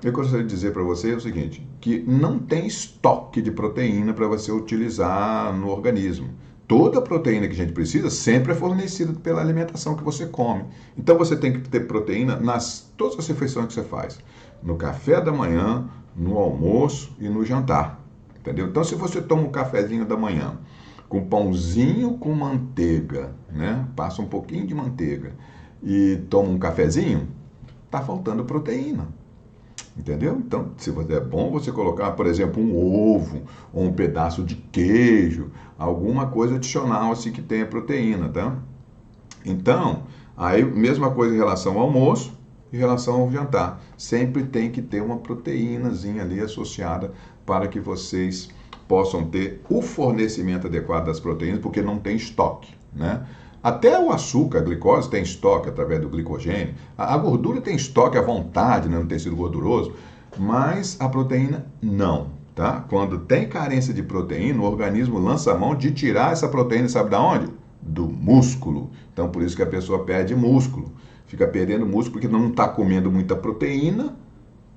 eu gostaria de dizer para você o seguinte, que não tem estoque de proteína para você utilizar no organismo. Toda a proteína que a gente precisa sempre é fornecida pela alimentação que você come. Então você tem que ter proteína nas todas as refeições que você faz. No café da manhã, no almoço e no jantar. Entendeu? Então se você toma um cafezinho da manhã com pãozinho com manteiga, né? Passa um pouquinho de manteiga e toma um cafezinho, tá faltando proteína. Entendeu? Então, se você é bom você colocar, por exemplo, um ovo ou um pedaço de queijo, alguma coisa adicional assim que tenha proteína, tá? Então, aí mesma coisa em relação ao almoço e em relação ao jantar. Sempre tem que ter uma proteínazinha ali associada para que vocês possam ter o fornecimento adequado das proteínas, porque não tem estoque, né? Até o açúcar, a glicose, tem estoque através do glicogênio. A gordura tem estoque à vontade, né, no tecido gorduroso, mas a proteína não, tá? Quando tem carência de proteína, o organismo lança a mão de tirar essa proteína, sabe da onde? Do músculo. Então, por isso que a pessoa perde músculo. Fica perdendo músculo porque não está comendo muita proteína,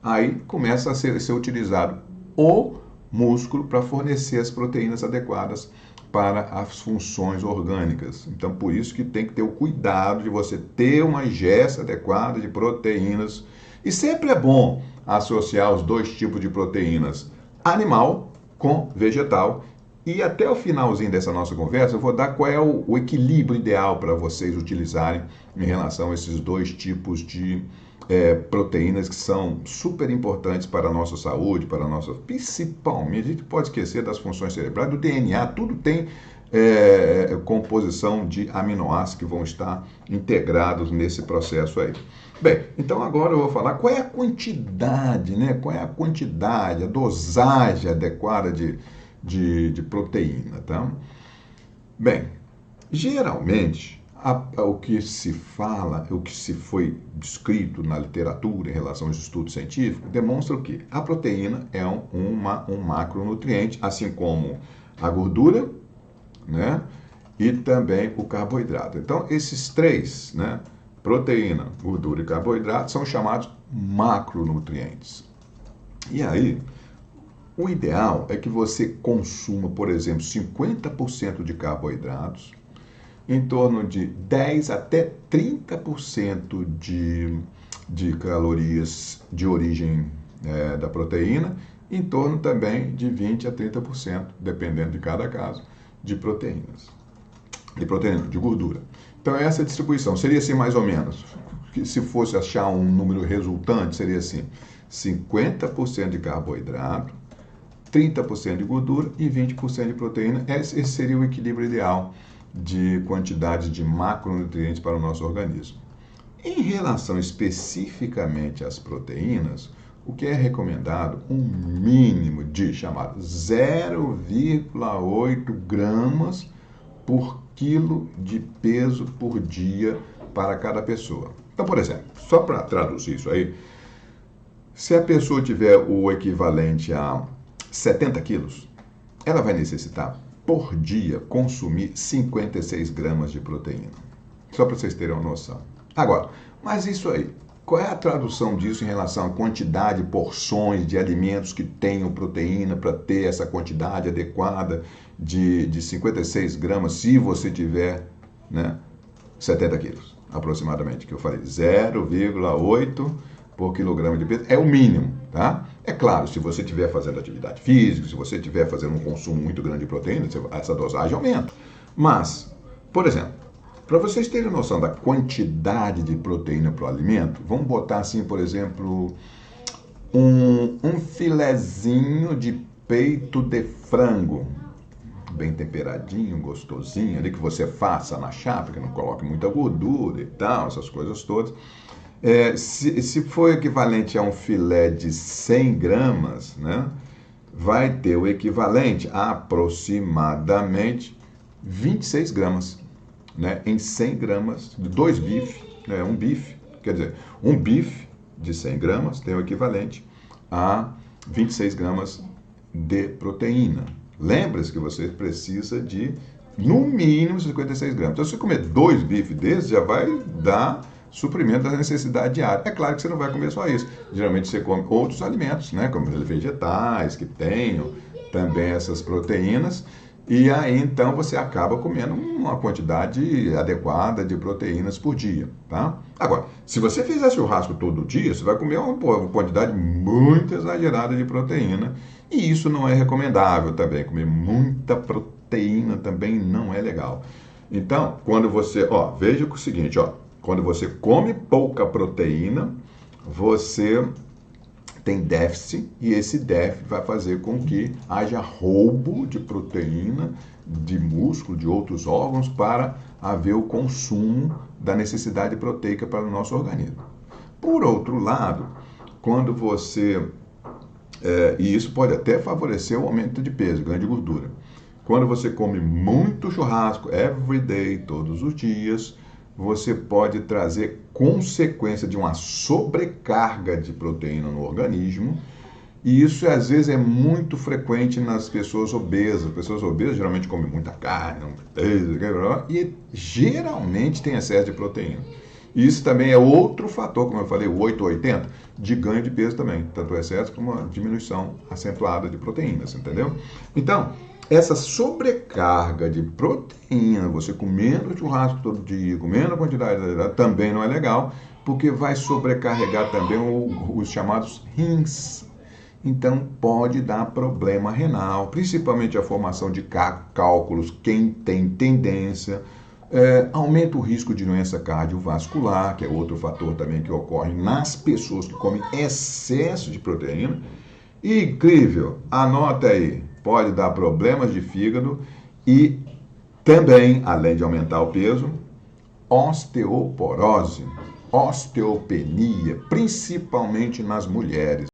aí começa a ser utilizado o músculo para fornecer as proteínas adequadas para as funções orgânicas. Então, por isso que tem que ter o cuidado de você ter uma ingesta adequada de proteínas. E sempre é bom associar os dois tipos de proteínas, animal com vegetal. E até o finalzinho dessa nossa conversa, eu vou dar qual é o equilíbrio ideal para vocês utilizarem em relação a esses dois tipos de proteínas que são super importantes para a nossa saúde, para a nossa... Principalmente, a gente pode esquecer das funções cerebrais, do DNA, tudo tem composição de aminoácidos que vão estar integrados nesse processo aí. Bem, então agora eu vou falar qual é a quantidade, né? Qual é a quantidade, a dosagem adequada de proteína, tá? Bem, geralmente o que se fala, o que se foi descrito na literatura em relação aos estudos científicos, demonstra o quê? A proteína é um macronutriente, assim como a gordura, né? E também o carboidrato. Então, esses três, né? Proteína, gordura e carboidrato, são chamados macronutrientes. E aí, o ideal é que você consuma, por exemplo, 50% de carboidratos, em torno de 10 até 30% de calorias de origem da proteína, em torno também de 20 a 30%, dependendo de cada caso, de proteínas. De gordura. Então, essa distribuição seria assim mais ou menos. Se fosse achar um número resultante, seria assim: 50% de carboidrato, 30% de gordura e 20% de proteína. Esse seria o equilíbrio ideal de quantidade de macronutrientes para o nosso organismo. Em relação especificamente às proteínas, o que é recomendado? Um mínimo de chamado 0,8 gramas por quilo de peso por dia para cada pessoa. Então, por exemplo, só para traduzir isso aí, se a pessoa tiver o equivalente a 70 quilos, ela vai necessitar por dia consumir 56 gramas de proteína. Só para vocês terem uma noção. Agora, mas isso aí, qual é a tradução disso em relação à quantidade, porções de alimentos que tenham proteína para ter essa quantidade adequada de 56 gramas, se você tiver, né, 70 quilos, aproximadamente, que eu falei, 0,8 por quilograma de peso, é o mínimo, tá? É claro, se você estiver fazendo atividade física, se você estiver fazendo um consumo muito grande de proteína, essa dosagem aumenta. Mas, por exemplo, para vocês terem noção da quantidade de proteína para o alimento, vamos botar assim, por exemplo, um filezinho de peito de frango, bem temperadinho, gostosinho, ali que você faça na chapa, que não coloque muita gordura e tal, essas coisas todas. Se for equivalente a um filé de 100 gramas, né, vai ter o equivalente a aproximadamente 26 gramas, né, em 100 gramas de 2 bifes, né, um bife, quer dizer, um bife de 100 gramas tem o equivalente a 26 gramas de proteína. Lembre-se que você precisa de, no mínimo, 56 gramas. Então, se você comer 2 bifes desses, já vai dar suprimento da necessidade diária. É claro que você não vai comer só isso. Geralmente você come outros alimentos, né, como vegetais, que tenham também essas proteínas, e aí então você acaba comendo uma quantidade adequada de proteínas por dia, tá? Agora, se você fizer churrasco todo dia, você vai comer uma quantidade muito exagerada de proteína, e isso não é recomendável também. Comer muita proteína também não é legal. Então, quando você, veja o seguinte, quando você come pouca proteína, você tem déficit, e esse déficit vai fazer com que haja roubo de proteína, de músculo, de outros órgãos, para haver o consumo da necessidade proteica para o nosso organismo. Por outro lado, quando você... e isso pode até favorecer o aumento de peso, ganho de gordura. Quando você come muito churrasco, every day, todos os dias, você pode trazer consequência de uma sobrecarga de proteína no organismo, e isso às vezes é muito frequente nas pessoas obesas. Pessoas obesas geralmente comem muita carne, e geralmente tem excesso de proteína. Isso também é outro fator, como eu falei, o 880, de ganho de peso também, tanto o excesso como a diminuição acentuada de proteínas, entendeu? Então, essa sobrecarga de proteína, você comendo churrasco todo dia, comendo a quantidade, também não é legal, porque vai sobrecarregar também os chamados rins. Então pode dar problema renal, principalmente a formação de cálculos, quem tem tendência, aumenta o risco de doença cardiovascular, que é outro fator também que ocorre nas pessoas que comem excesso de proteína. E, incrível, anota aí, pode dar problemas de fígado e também, além de aumentar o peso, osteoporose, osteopenia, principalmente nas mulheres.